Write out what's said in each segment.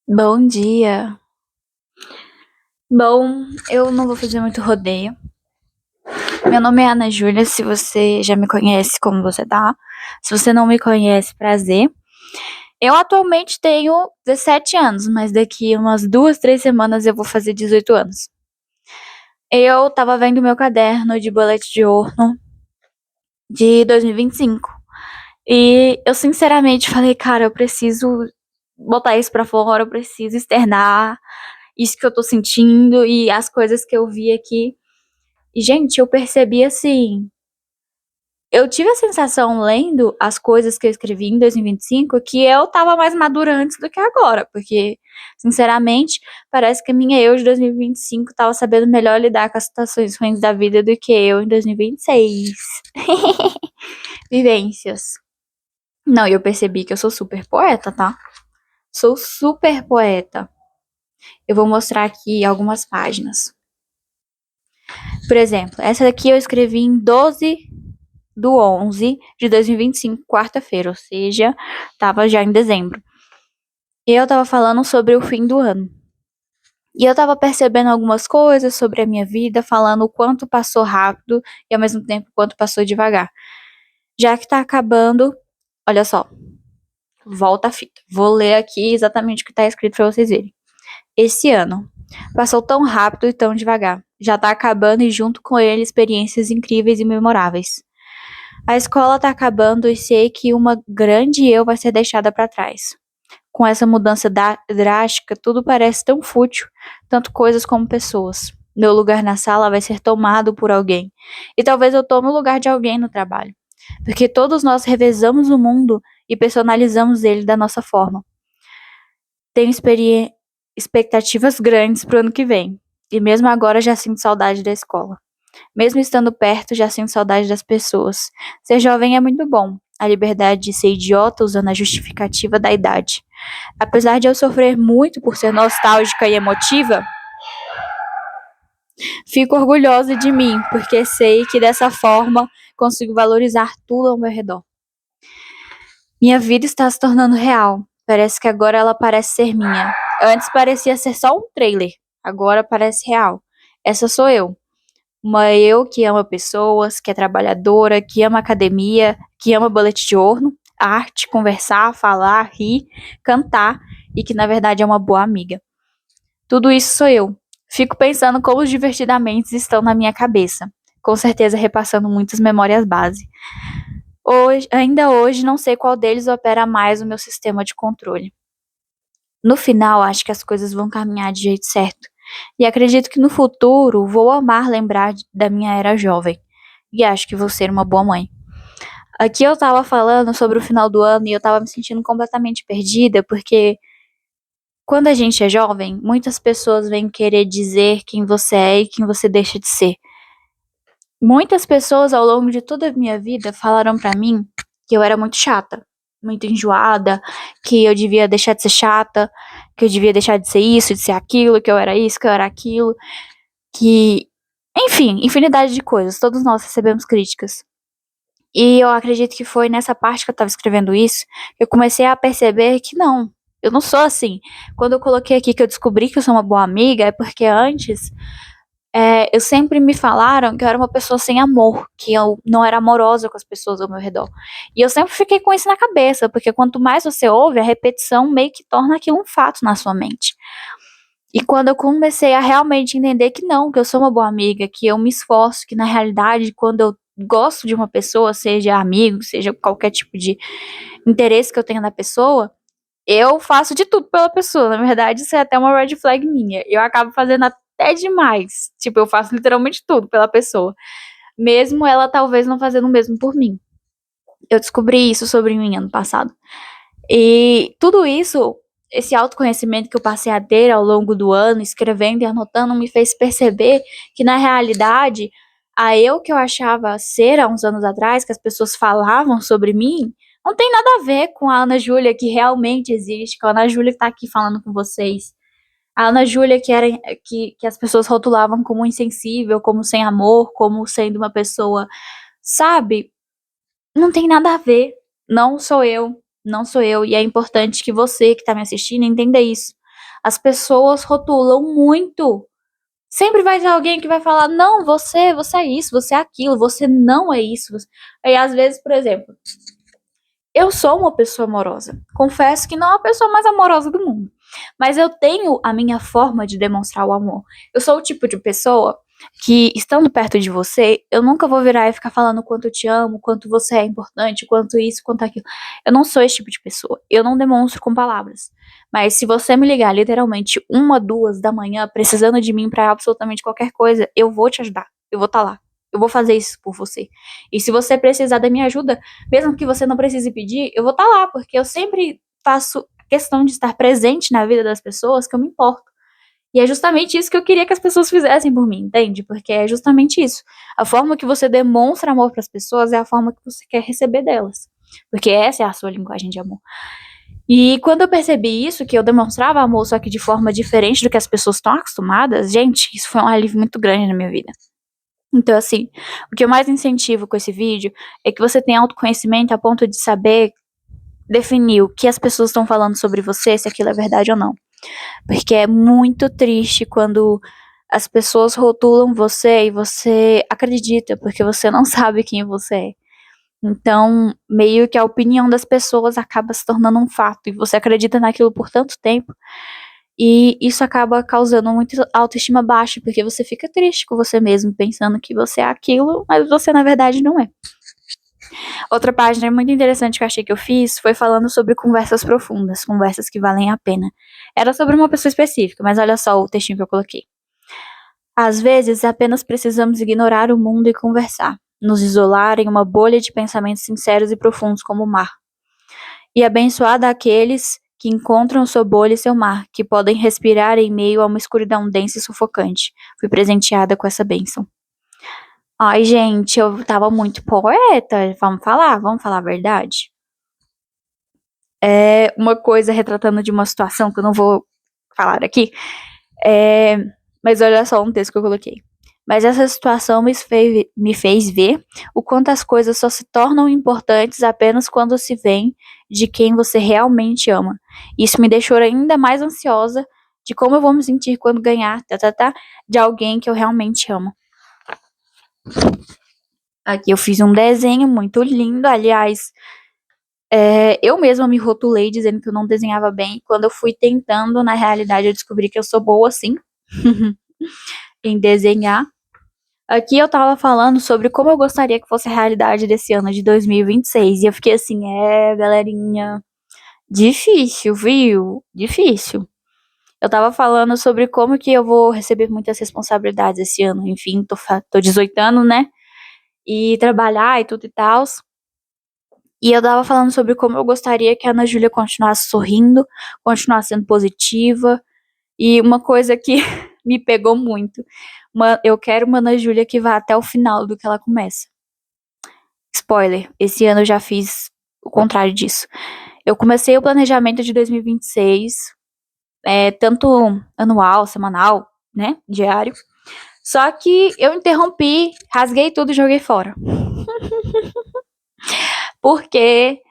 Bom dia. Bom, eu não vou fazer muito rodeio. Meu nome é Ana Júlia, se você já me conhece, como você tá? Se você não me conhece, prazer. Eu atualmente tenho 17 anos, mas daqui umas 2, 3 semanas eu vou fazer 18 anos. Eu tava vendo meu caderno de bullet journal de 2025. E eu sinceramente falei, cara, eu preciso botar isso pra fora, eu preciso externar isso que eu tô sentindo e as coisas que eu vi aqui. E, gente, eu percebi assim. Eu tive a sensação, lendo as coisas que eu escrevi em 2025, que eu tava mais madura antes do que agora. Porque, sinceramente, parece que a minha eu de 2025 tava sabendo melhor lidar com as situações ruins da vida do que eu em 2026. Vivências. Não, e eu percebi que eu sou super poeta, tá? Sou super poeta. Eu vou mostrar aqui algumas páginas. Por exemplo, essa daqui eu escrevi em 12/11/2025, quarta-feira, ou seja, tava já em dezembro. E eu tava falando sobre o fim do ano. E eu tava percebendo algumas coisas sobre a minha vida, falando o quanto passou rápido e ao mesmo tempo o quanto passou devagar. Já que tá acabando, olha só, volta a fita. Vou ler aqui exatamente o que tá escrito pra vocês verem. Esse ano passou tão rápido e tão devagar. Já tá acabando e junto com ele experiências incríveis e memoráveis. A escola tá acabando e sei que uma grande eu vai ser deixada para trás. Com essa mudança drástica, tudo parece tão fútil, tanto coisas como pessoas. Meu lugar na sala vai ser tomado por alguém. E talvez eu tome o lugar de alguém no trabalho. Porque todos nós revezamos o mundo e personalizamos ele da nossa forma. Tenho expectativas grandes pro ano que vem. E mesmo agora já sinto saudade da escola. Mesmo estando perto, já sinto saudade das pessoas. Ser jovem é muito bom. A liberdade de ser idiota usando a justificativa da idade. Apesar de eu sofrer muito por ser nostálgica e emotiva, fico orgulhosa de mim, porque sei que dessa forma consigo valorizar tudo ao meu redor. Minha vida está se tornando real. Parece que agora ela parece ser minha. Antes parecia ser só um trailer. Agora parece real. Essa sou eu. Uma eu que ama pessoas, que é trabalhadora, que ama academia, que ama bullet journal, arte, conversar, falar, rir, cantar e que na verdade é uma boa amiga. Tudo isso sou eu. Fico pensando como os divertidamente estão na minha cabeça, com certeza repassando muitas memórias base. Ainda hoje não sei qual deles opera mais o meu sistema de controle. No final, acho que as coisas vão caminhar de jeito certo. E acredito que no futuro vou amar lembrar da minha era jovem. E acho que vou ser uma boa mãe. Aqui eu tava falando sobre o final do ano e eu tava me sentindo completamente perdida, porque quando a gente é jovem, muitas pessoas vêm querer dizer quem você é e quem você deixa de ser. Muitas pessoas ao longo de toda a minha vida falaram pra mim que eu era muito chata, muito enjoada, que eu devia deixar de ser chata, que eu devia deixar de ser isso, de ser aquilo, que eu era isso, que eu era aquilo, que. Enfim, infinidade de coisas. Todos nós recebemos críticas. E eu acredito que foi nessa parte que eu tava escrevendo isso que eu comecei a perceber que não, eu não sou assim. Quando eu coloquei aqui que eu descobri que eu sou uma boa amiga, é porque antes eu sempre me falaram que eu era uma pessoa sem amor, que eu não era amorosa com as pessoas ao meu redor. E eu sempre fiquei com isso na cabeça, porque quanto mais você ouve, a repetição meio que torna aquilo um fato na sua mente. E quando eu comecei a realmente entender que não, que eu sou uma boa amiga, que eu me esforço, que na realidade, quando eu gosto de uma pessoa, seja amigo, seja qualquer tipo de interesse que eu tenha na pessoa, eu faço de tudo pela pessoa. Na verdade, isso é até uma red flag minha. Eu acabo fazendo até demais. Tipo, eu faço literalmente tudo pela pessoa. Mesmo ela talvez não fazendo o mesmo por mim. Eu descobri isso sobre mim ano passado. E tudo isso, esse autoconhecimento que eu passei a ter ao longo do ano, escrevendo e anotando, me fez perceber que na realidade, a eu que eu achava ser há uns anos atrás, que as pessoas falavam sobre mim, não tem nada a ver com a Ana Júlia que realmente existe, com a Ana Júlia que tá aqui falando com vocês. A Ana Júlia que as pessoas rotulavam como insensível, como sem amor, como sendo uma pessoa, sabe? Não tem nada a ver. Não sou eu. Não sou eu. E é importante que você que tá me assistindo entenda isso. As pessoas rotulam muito. Sempre vai ter alguém que vai falar, não, você é isso, você é aquilo, você não é isso. Aí, às vezes, por exemplo, eu sou uma pessoa amorosa. Confesso que não é a pessoa mais amorosa do mundo. Mas eu tenho a minha forma de demonstrar o amor. Eu sou o tipo de pessoa que, estando perto de você, eu nunca vou virar e ficar falando o quanto eu te amo, quanto você é importante, quanto isso, quanto aquilo. Eu não sou esse tipo de pessoa. Eu não demonstro com palavras. Mas se você me ligar literalmente 1, 2 da manhã, precisando de mim pra absolutamente qualquer coisa, eu vou te ajudar. Eu vou estar lá. Eu vou fazer isso por você. E se você precisar da minha ajuda, mesmo que você não precise pedir, eu vou estar lá, porque eu sempre faço questão de estar presente na vida das pessoas que eu me importo. E é justamente isso que eu queria que as pessoas fizessem por mim, entende? Porque é justamente isso. A forma que você demonstra amor para as pessoas é a forma que você quer receber delas. Porque essa é a sua linguagem de amor. E quando eu percebi isso, que eu demonstrava amor só que de forma diferente do que as pessoas estão acostumadas, gente, isso foi um alívio muito grande na minha vida. Então, assim, o que eu mais incentivo com esse vídeo é que você tenha autoconhecimento a ponto de saber definir o que as pessoas estão falando sobre você, se aquilo é verdade ou não. Porque é muito triste quando as pessoas rotulam você e você acredita, porque você não sabe quem você é. Então, meio que a opinião das pessoas acaba se tornando um fato e você acredita naquilo por tanto tempo. E isso acaba causando muita autoestima baixa, porque você fica triste com você mesmo, pensando que você é aquilo, mas você na verdade não é. Outra página muito interessante que eu achei que eu fiz foi falando sobre conversas profundas, conversas que valem a pena. Era sobre uma pessoa específica, mas olha só o textinho que eu coloquei. Às vezes apenas precisamos ignorar o mundo e conversar, nos isolar em uma bolha de pensamentos sinceros e profundos como o mar. E abençoada aqueles que encontram sua bolha e seu mar, que podem respirar em meio a uma escuridão densa e sufocante. Fui presenteada com essa bênção. Ai, gente, eu tava muito poeta. Vamos falar a verdade. É uma coisa retratando de uma situação que eu não vou falar aqui. Mas olha só um texto que eu coloquei. Mas essa situação me fez ver o quanto as coisas só se tornam importantes apenas quando se vem de quem você realmente ama. Isso me deixou ainda mais ansiosa de como eu vou me sentir quando ganhar de alguém que eu realmente amo. Aqui eu fiz um desenho muito lindo, aliás, eu mesma me rotulei dizendo que eu não desenhava bem. Quando eu fui tentando, na realidade, eu descobri que eu sou boa sim em desenhar. Aqui eu tava falando sobre como eu gostaria que fosse a realidade desse ano de 2026. E eu fiquei assim, galerinha, difícil, viu? Difícil. Eu tava falando sobre como que eu vou receber muitas responsabilidades esse ano. Enfim, tô 18 anos, né? E trabalhar e tudo e tal. E eu tava falando sobre como eu gostaria que a Ana Júlia continuasse sorrindo, continuasse sendo positiva. E uma coisa que me pegou muito. Eu quero uma Ana Júlia que vá até o final do que ela começa. Spoiler, esse ano eu já fiz o contrário disso. Eu comecei o planejamento de 2026, tanto anual, semanal, né, diário. Só que eu interrompi, rasguei tudo e joguei fora. Porque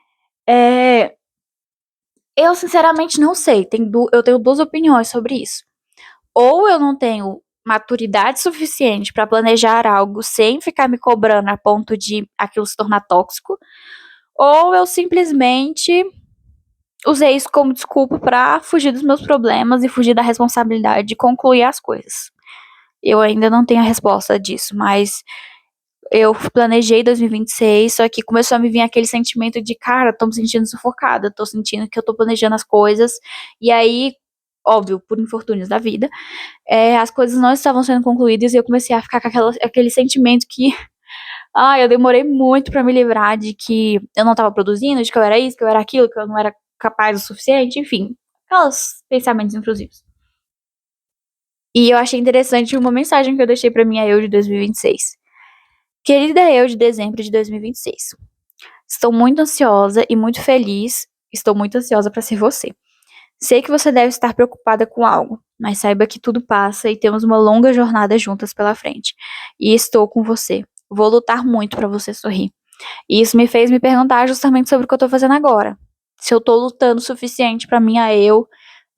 eu sinceramente não sei, eu tenho duas opiniões sobre isso. Ou eu não tenho maturidade suficiente para planejar algo sem ficar me cobrando a ponto de aquilo se tornar tóxico, ou eu simplesmente usei isso como desculpa para fugir dos meus problemas e fugir da responsabilidade de concluir as coisas. Eu ainda não tenho a resposta disso, mas eu planejei 2026, só que começou a me vir aquele sentimento de, cara, tô me sentindo sufocada, tô sentindo que eu tô planejando as coisas, e aí, óbvio, por infortúnios da vida, as coisas não estavam sendo concluídas e eu comecei a ficar com aquele sentimento que, eu demorei muito pra me livrar de que eu não tava produzindo, de que eu era isso, que eu era aquilo, que eu não era capaz o suficiente, enfim, aqueles pensamentos intrusivos. E eu achei interessante uma mensagem que eu deixei pra minha eu de 2026. Querida eu de dezembro de 2026, estou muito ansiosa e muito feliz, estou muito ansiosa para ser você. Sei que você deve estar preocupada com algo, mas saiba que tudo passa e temos uma longa jornada juntas pela frente. E estou com você. Vou lutar muito para você sorrir. E isso me fez me perguntar justamente sobre o que eu tô fazendo agora. Se eu tô lutando o suficiente para minha eu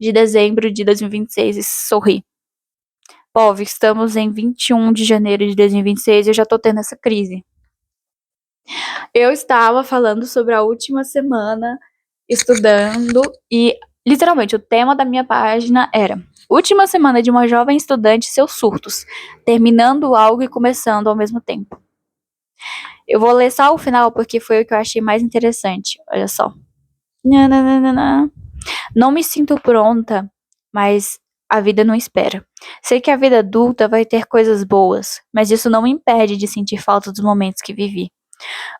de dezembro de 2026 e sorri. Povo, estamos em 21 de janeiro de 2026 e eu já tô tendo essa crise. Eu estava falando sobre a última semana estudando e, literalmente, o tema da minha página era última semana de uma jovem estudante e seus surtos, terminando algo e começando ao mesmo tempo. Eu vou ler só o final porque foi o que eu achei mais interessante. Olha só. Não me sinto pronta, mas a vida não espera. Sei que a vida adulta vai ter coisas boas, mas isso não me impede de sentir falta dos momentos que vivi.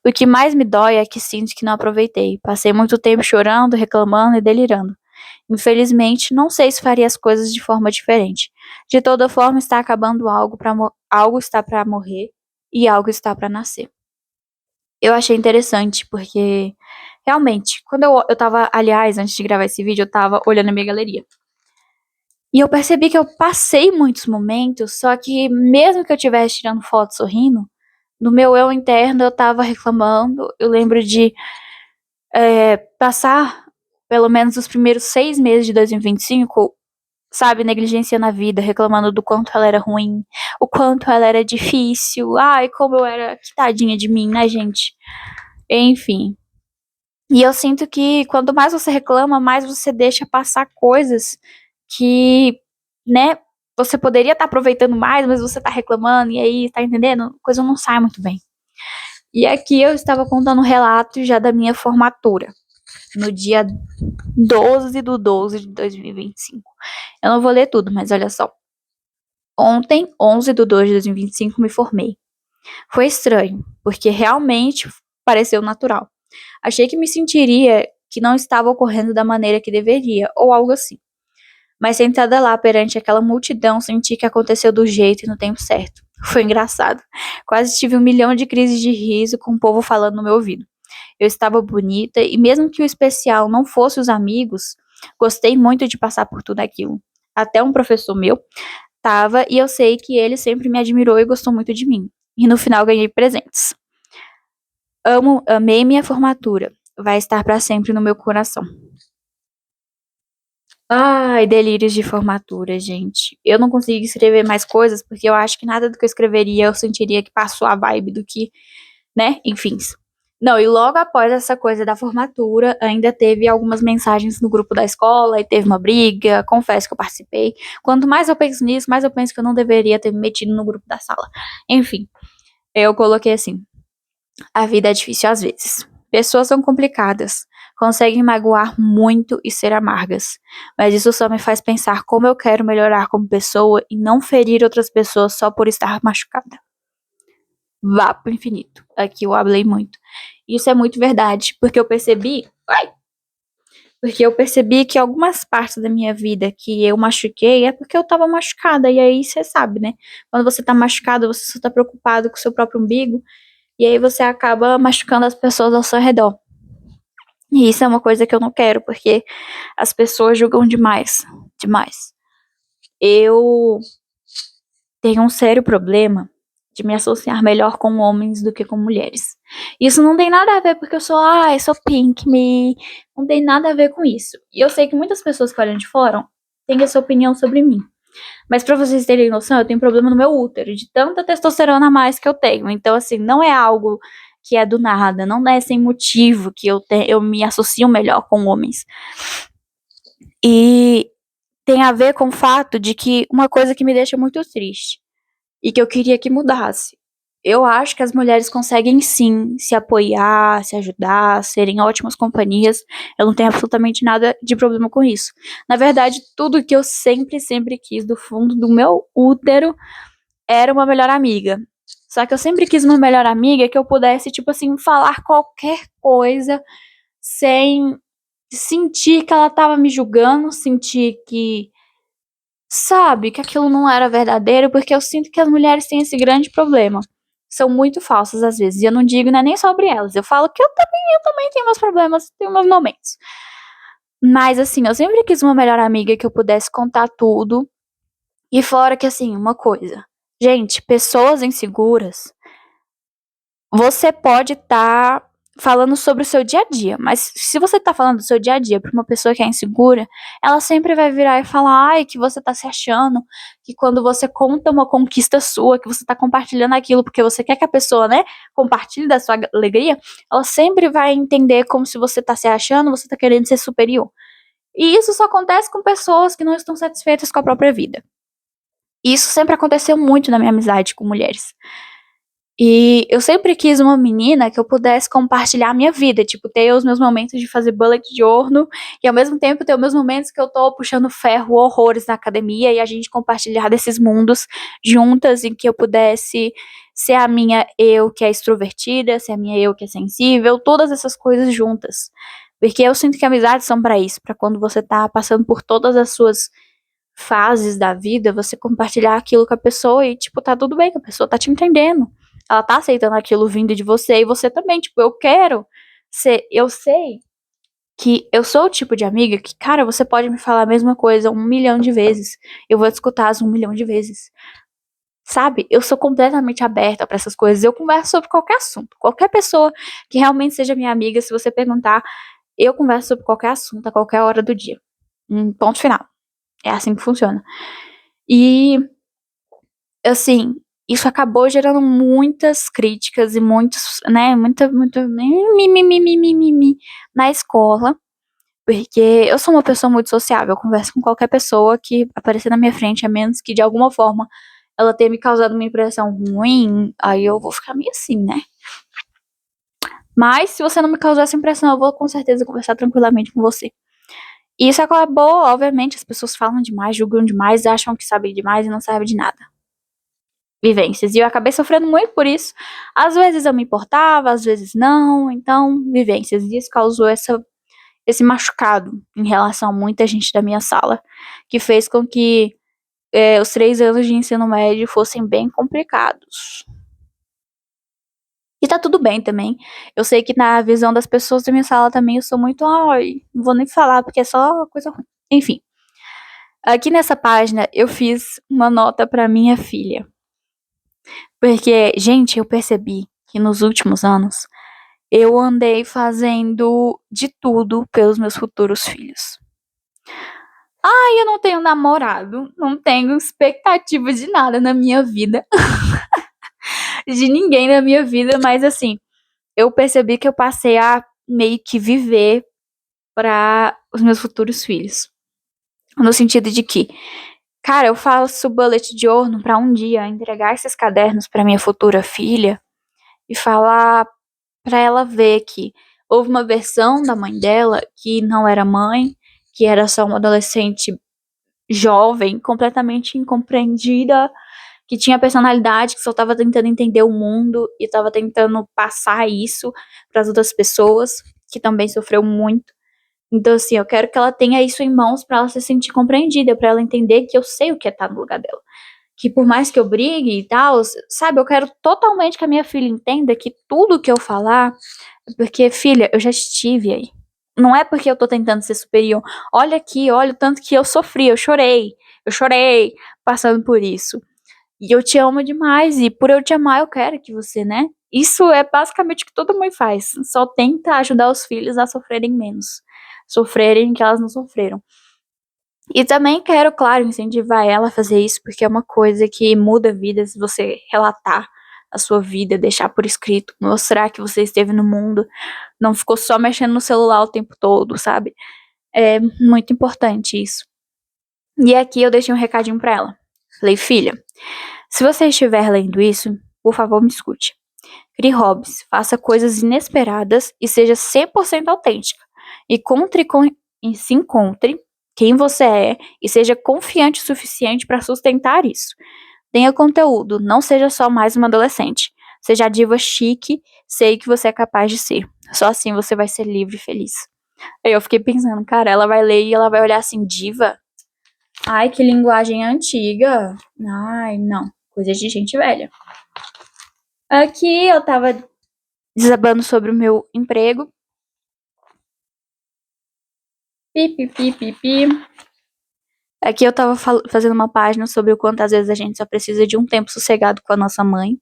O que mais me dói é que sinto que não aproveitei. Passei muito tempo chorando, reclamando e delirando. Infelizmente, não sei se faria as coisas de forma diferente. De toda forma, está acabando algo está para morrer e algo está para nascer. Eu achei interessante porque realmente, quando eu tava, aliás, antes de gravar esse vídeo, eu tava olhando a minha galeria. E eu percebi que eu passei muitos momentos, só que mesmo que eu estivesse tirando foto sorrindo, no meu eu interno eu tava reclamando. Eu lembro de passar pelo menos os primeiros 6 meses de 2025, sabe, negligenciando a vida, reclamando do quanto ela era ruim, o quanto ela era difícil, ai, como eu era, que tadinha de mim, né, gente? Enfim. E eu sinto que quanto mais você reclama, mais você deixa passar coisas que, né, você poderia estar aproveitando mais, mas você tá reclamando, e aí, tá entendendo? A coisa não sai muito bem. E aqui eu estava contando um relato já da minha formatura, no dia 12/12 de 2025. Eu não vou ler tudo, mas olha só. Ontem, 11/2 de 2025, me formei. Foi estranho, porque realmente pareceu natural. Achei que me sentiria que não estava ocorrendo da maneira que deveria, ou algo assim. Mas sentada lá perante aquela multidão, senti que aconteceu do jeito e no tempo certo. Foi engraçado. Quase tive 1 milhão de crises de riso com o povo falando no meu ouvido. Eu estava bonita e mesmo que o especial não fosse os amigos, gostei muito de passar por tudo aquilo. Até um professor meu tava e eu sei que ele sempre me admirou e gostou muito de mim. E no final ganhei presentes. Amei minha formatura. Vai estar para sempre no meu coração. Ai, delírios de formatura, gente. Eu não consigo escrever mais coisas porque eu acho que nada do que eu escreveria eu sentiria que passou a vibe do que, né? Enfim. Não, e logo após essa coisa da formatura, ainda teve algumas mensagens no grupo da escola e teve uma briga. Confesso que eu participei. Quanto mais eu penso nisso, mais eu penso que eu não deveria ter me metido no grupo da sala. Enfim, eu coloquei assim: a vida é difícil às vezes. Pessoas são complicadas, conseguem magoar muito e ser amargas, mas isso só me faz pensar como eu quero melhorar como pessoa e não ferir outras pessoas só por estar machucada. Vá pro infinito. Aqui eu hablei muito. Isso é muito verdade, porque eu percebi, que algumas partes da minha vida que eu machuquei é porque eu tava machucada, e aí você sabe, né? Quando você tá machucado, você só tá preocupado com o seu próprio umbigo, e aí você acaba machucando as pessoas ao seu redor. E isso é uma coisa que eu não quero, porque as pessoas julgam demais. Demais. Eu tenho um sério problema de me associar melhor com homens do que com mulheres. Isso não tem nada a ver porque eu sou pink me. Não tem nada a ver com isso. E eu sei que muitas pessoas que olham de fora têm essa opinião sobre mim. Mas pra vocês terem noção, eu tenho problema no meu útero, de tanta testosterona a mais que eu tenho. Então, assim, não é algo que é do nada, não é sem motivo que eu me associo melhor com homens. E tem a ver com o fato de que uma coisa que me deixa muito triste e que eu queria que mudasse. Eu acho que as mulheres conseguem sim se apoiar, se ajudar, serem ótimas companhias. Eu não tenho absolutamente nada de problema com isso. Na verdade, tudo que eu sempre quis do fundo do meu útero era uma melhor amiga. Só que eu sempre quis uma melhor amiga que eu pudesse, tipo assim, falar qualquer coisa sem sentir que ela tava me julgando, sentir que, sabe, que aquilo não era verdadeiro, porque eu sinto que as mulheres têm esse grande problema. São muito falsas às vezes. E eu não digo nem sobre elas. Eu falo que eu também tenho meus problemas, tenho meus momentos. Mas assim, eu sempre quis uma melhor amiga que eu pudesse contar tudo. E fora que assim, uma coisa. Gente, pessoas inseguras, você pode estar falando sobre o seu dia a dia, mas se você tá falando do seu dia a dia pra uma pessoa que é insegura, ela sempre vai virar e falar, ai, que você tá se achando, que quando você conta uma conquista sua, que você tá compartilhando aquilo porque você quer que a pessoa, né, compartilhe da sua alegria, ela sempre vai entender como se você tá se achando, você tá querendo ser superior. E isso só acontece com pessoas que não estão satisfeitas com a própria vida. E isso sempre aconteceu muito na minha amizade com mulheres. E eu sempre quis uma menina que eu pudesse compartilhar a minha vida, tipo, ter os meus momentos de fazer bullet journal e ao mesmo tempo ter os meus momentos que eu tô puxando ferro horrores na academia e a gente compartilhar desses mundos juntas em que eu pudesse ser a minha eu que é extrovertida, ser a minha eu que é sensível, todas essas coisas juntas. Porque eu sinto que amizades são pra isso, pra quando você tá passando por todas as suas fases da vida, você compartilhar aquilo com a pessoa e, tipo, tá tudo bem, a pessoa tá te entendendo. Ela tá aceitando aquilo vindo de você e você também, tipo, eu quero ser, eu sei que eu sou o tipo de amiga que, cara, você pode me falar a mesma coisa 1 milhão de vezes, eu vou te escutar as 1 milhão de vezes. Sabe? Eu sou completamente aberta pra essas coisas. Eu converso sobre qualquer assunto. Qualquer pessoa que realmente seja minha amiga, se você perguntar, eu converso sobre qualquer assunto a qualquer hora do dia. Ponto final. É assim que funciona. E, assim, isso acabou gerando muitas críticas e muitos, né, muito mimimi na escola, porque eu sou uma pessoa muito sociável, eu converso com qualquer pessoa que aparecer na minha frente, a menos que de alguma forma ela tenha me causado uma impressão ruim, aí eu vou ficar meio assim, né? Mas se você não me causar essa impressão, eu vou com certeza conversar tranquilamente com você. E isso acabou, obviamente, as pessoas falam demais, julgam demais, acham que sabem demais e não sabem de nada. Vivências. E eu acabei sofrendo muito por isso. Às vezes eu me importava, às vezes não. Então, vivências. E isso causou esse machucado em relação a muita gente da minha sala, que fez com que os 3 anos de ensino médio fossem bem complicados. E tá tudo bem também. Eu sei que na visão das pessoas da minha sala também eu sou muito, ai, não vou nem falar porque é só coisa ruim. Enfim, aqui nessa página eu fiz uma nota pra minha filha. Porque, gente, eu percebi que nos últimos anos eu andei fazendo de tudo pelos meus futuros filhos. Ai, eu não tenho namorado, não tenho expectativa de nada na minha vida. De ninguém na minha vida, mas assim, eu percebi que eu passei a meio que viver para os meus futuros filhos. No sentido de que, cara, eu faço bullet journal para um dia entregar esses cadernos para minha futura filha e falar para ela ver que houve uma versão da mãe dela que não era mãe, que era só uma adolescente jovem, completamente incompreendida, que tinha personalidade, que só estava tentando entender o mundo e estava tentando passar isso para as outras pessoas, que também sofreu muito. Então, assim, eu quero que ela tenha isso em mãos para ela se sentir compreendida, para ela entender que eu sei o que é estar no lugar dela. Que por mais que eu brigue e tal, sabe, eu quero totalmente que a minha filha entenda que tudo que eu falar, porque, filha, eu já estive aí. Não é porque eu tô tentando ser superior. Olha aqui, olha o tanto que eu sofri, eu chorei passando por isso. E eu te amo demais, e por eu te amar, eu quero que você, né? Isso é basicamente o que toda mãe faz. Só tenta ajudar os filhos a sofrerem menos. Sofrerem que elas não sofreram. E também quero, claro, incentivar ela a fazer isso, porque é uma coisa que muda vidas, você relatar a sua vida, deixar por escrito, mostrar que você esteve no mundo, não ficou só mexendo no celular o tempo todo, sabe? É muito importante isso. E aqui eu deixei um recadinho pra ela. Falei, filha, se você estiver lendo isso, por favor, me escute. Crie hobbies, faça coisas inesperadas e seja 100% autêntica. E se encontre quem você é e seja confiante o suficiente para sustentar isso. Tenha conteúdo, não seja só mais uma adolescente. Seja a diva chique, sei que você é capaz de ser. Só assim você vai ser livre e feliz. Aí eu fiquei pensando, cara, ela vai ler e ela vai olhar assim, diva? Ai, que linguagem antiga. Ai, não. Coisa de gente velha. Aqui eu tava desabando sobre o meu emprego. Pi, pi, pi, pi, pi. Aqui eu tava fazendo uma página sobre o quanto às vezes a gente só precisa de um tempo sossegado com a nossa mãe.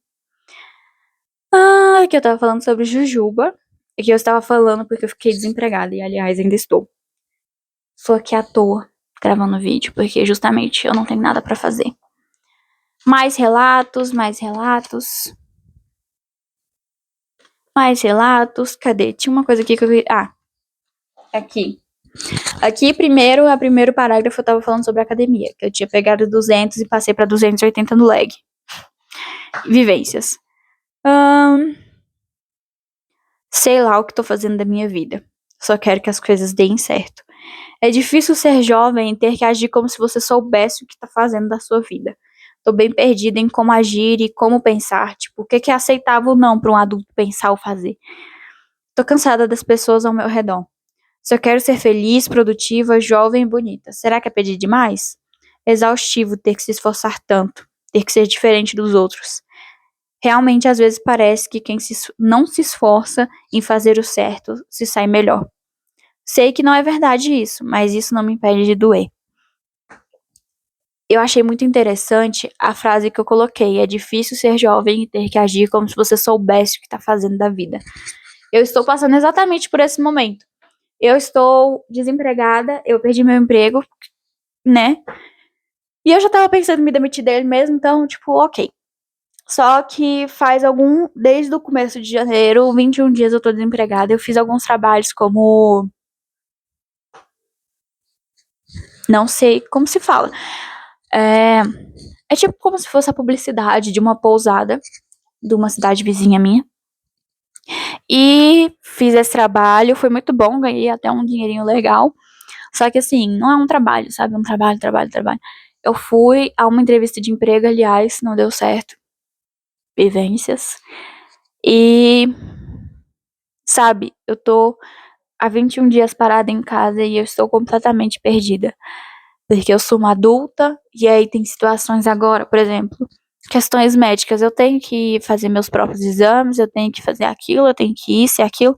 Aqui eu tava falando sobre Jujuba. É que eu estava falando porque eu fiquei desempregada. E, aliás, ainda estou. Estou aqui à toa, gravando vídeo, porque justamente eu não tenho nada pra fazer. Mais relatos, mais relatos. Mais relatos. Cadê? Tinha uma coisa aqui que eu vi. Ah, aqui. Aqui, primeiro parágrafo eu tava falando sobre a academia, que eu tinha pegado 200 e passei pra 280 no leg. Vivências. Sei lá o que tô fazendo da minha vida. Só quero que as coisas deem certo. É difícil ser jovem e ter que agir como se você soubesse o que tá fazendo da sua vida. Tô bem perdida em como agir e como pensar. Tipo, o que é aceitável ou não pra um adulto pensar ou fazer. Tô cansada das pessoas ao meu redor. Só quero ser feliz, produtiva, jovem e bonita. Será que é pedir demais? É exaustivo ter que se esforçar tanto, ter que ser diferente dos outros. Realmente, às vezes, parece que quem não se esforça em fazer o certo se sai melhor. Sei que não é verdade isso, mas isso não me impede de doer. Eu achei muito interessante a frase que eu coloquei. É difícil ser jovem e ter que agir como se você soubesse o que está fazendo da vida. Eu estou passando exatamente por esse momento. Eu estou desempregada, eu perdi meu emprego, né? E eu já tava pensando em me demitir dele mesmo, então, tipo, ok. Só que desde o começo de janeiro, 21 dias eu tô desempregada. Eu fiz alguns trabalhos como. Não sei como se fala. É tipo como se fosse a publicidade de uma pousada de uma cidade vizinha minha. E fiz esse trabalho, foi muito bom, ganhei até um dinheirinho legal. Só que assim, não é um trabalho, sabe? Um trabalho. Eu fui a uma entrevista de emprego, aliás, não deu certo. Vivências. E, sabe, eu tô há 21 dias parada em casa e eu estou completamente perdida. Porque eu sou uma adulta e aí tem situações agora, por exemplo, questões médicas. Eu tenho que fazer meus próprios exames, eu tenho que fazer aquilo, eu tenho que isso e aquilo.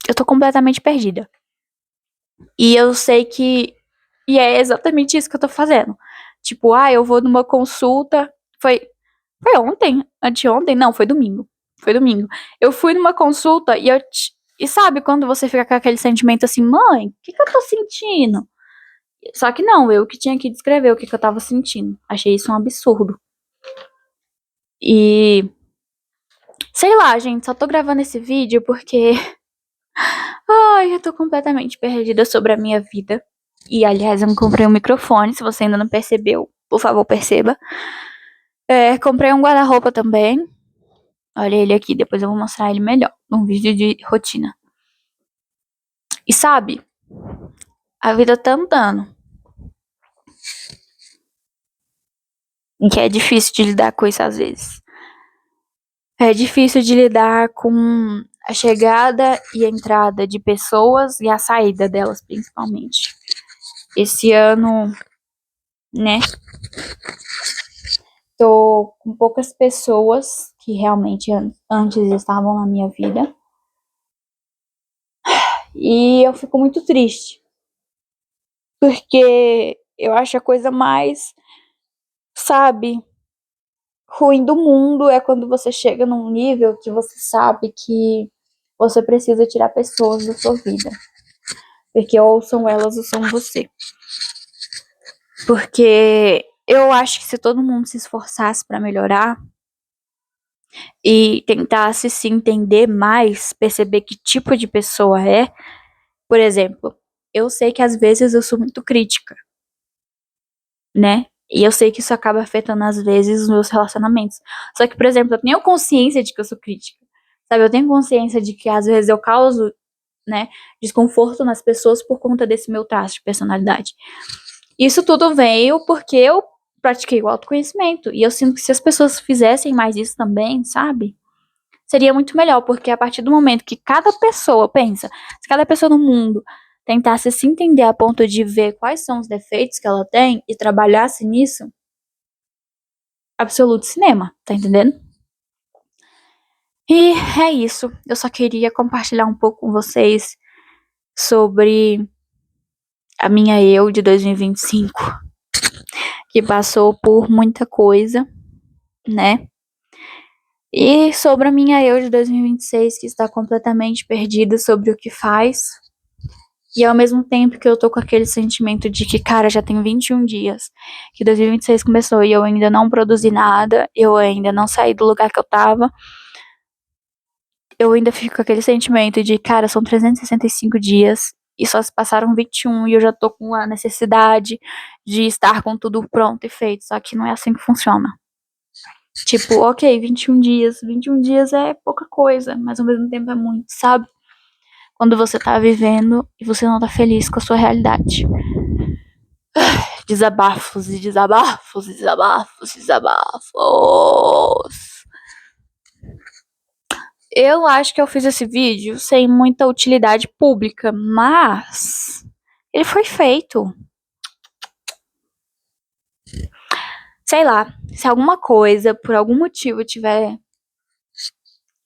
Eu tô completamente perdida. E eu sei que. E é exatamente isso que eu tô fazendo. Tipo, eu vou numa consulta. Foi ontem? Anteontem? Não, foi domingo. Foi domingo. Eu fui numa consulta e sabe quando você fica com aquele sentimento assim, mãe, o que eu tô sentindo? Só que não, eu que tinha que descrever o que eu tava sentindo. Achei isso um absurdo. E. Sei lá, gente, só tô gravando esse vídeo porque. Ai, eu tô completamente perdida sobre a minha vida. E, aliás, eu comprei um microfone, se você ainda não percebeu, por favor, perceba. Comprei um guarda-roupa também. Olha ele aqui, depois eu vou mostrar ele melhor, num vídeo de rotina. E sabe, a vida tá andando. E que é difícil de lidar com isso às vezes. É difícil de lidar com a chegada e a entrada de pessoas e a saída delas, principalmente. Esse ano, né, tô com poucas pessoas que realmente antes estavam na minha vida. E eu fico muito triste. Porque eu acho a coisa mais, sabe, ruim do mundo é quando você chega num nível que você sabe que você precisa tirar pessoas da sua vida. Porque ou são elas ou são você. Porque eu acho que se todo mundo se esforçasse pra melhorar e tentasse se entender mais, perceber que tipo de pessoa é, por exemplo, eu sei que às vezes eu sou muito crítica, né? E eu sei que isso acaba afetando às vezes os meus relacionamentos. Só que, por exemplo, eu tenho consciência de que eu sou crítica. Sabe, eu tenho consciência de que às vezes eu causo, né, desconforto nas pessoas por conta desse meu traço de personalidade. Isso tudo veio porque eu pratiquei o autoconhecimento. E eu sinto que se as pessoas fizessem mais isso também, sabe? Seria muito melhor, porque a partir do momento que cada pessoa pensa, se cada pessoa no mundo tentasse se entender a ponto de ver quais são os defeitos que ela tem e trabalhasse nisso, absoluto cinema, tá entendendo? E é isso. Eu só queria compartilhar um pouco com vocês sobre a minha eu de 2025, que passou por muita coisa, né? E sobre a minha eu de 2026, que está completamente perdida sobre o que faz. E ao mesmo tempo que eu tô com aquele sentimento de que, cara, já tem 21 dias que 2026 começou e eu ainda não produzi nada, eu ainda não saí do lugar que eu tava, eu ainda fico com aquele sentimento de, cara, são 365 dias e só se passaram 21 e eu já tô com a necessidade de estar com tudo pronto e feito, só que não é assim que funciona. Tipo, ok, 21 dias é pouca coisa, mas ao mesmo tempo é muito, sabe? Quando você tá vivendo e você não tá feliz com a sua realidade. Desabafos e desabafos, desabafos, desabafos. Eu acho que eu fiz esse vídeo sem muita utilidade pública, mas ele foi feito. Sei lá, se alguma coisa, por algum motivo, tiver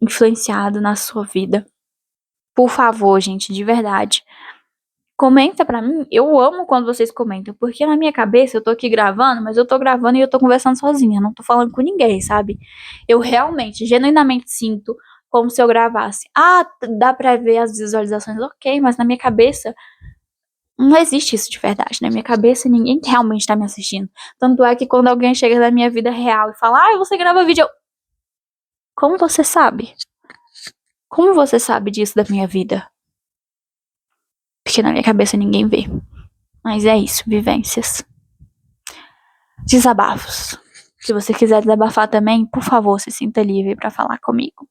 influenciado na sua vida, por favor, gente, de verdade, comenta pra mim. Eu amo quando vocês comentam, porque na minha cabeça eu tô aqui gravando, mas eu tô gravando e eu tô conversando sozinha, não tô falando com ninguém, sabe? Eu realmente, genuinamente sinto como se eu gravasse. Ah, dá pra ver as visualizações, ok, mas na minha cabeça não existe isso de verdade. Na minha cabeça ninguém realmente tá me assistindo. Tanto é que quando alguém chega na minha vida real e fala, ah, você grava vídeo, como você sabe? Como você sabe disso da minha vida? Porque na minha cabeça ninguém vê. Mas é isso, vivências. Desabafos. Se você quiser desabafar também, por favor, se sinta livre para falar comigo.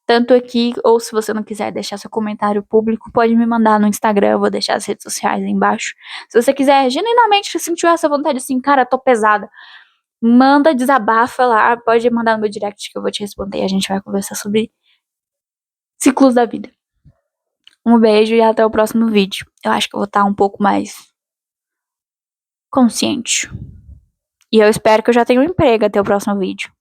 Tanto aqui, ou se você não quiser deixar seu comentário público, pode me mandar no Instagram, eu vou deixar as redes sociais aí embaixo. Se você quiser genuinamente sentir essa vontade assim, cara, tô pesada, manda, desabafa lá, pode mandar no meu direct que eu vou te responder e a gente vai conversar sobre ciclos da vida. Um beijo e até o próximo vídeo. Eu acho que eu vou estar um pouco mais consciente. E eu espero que eu já tenha um emprego até o próximo vídeo.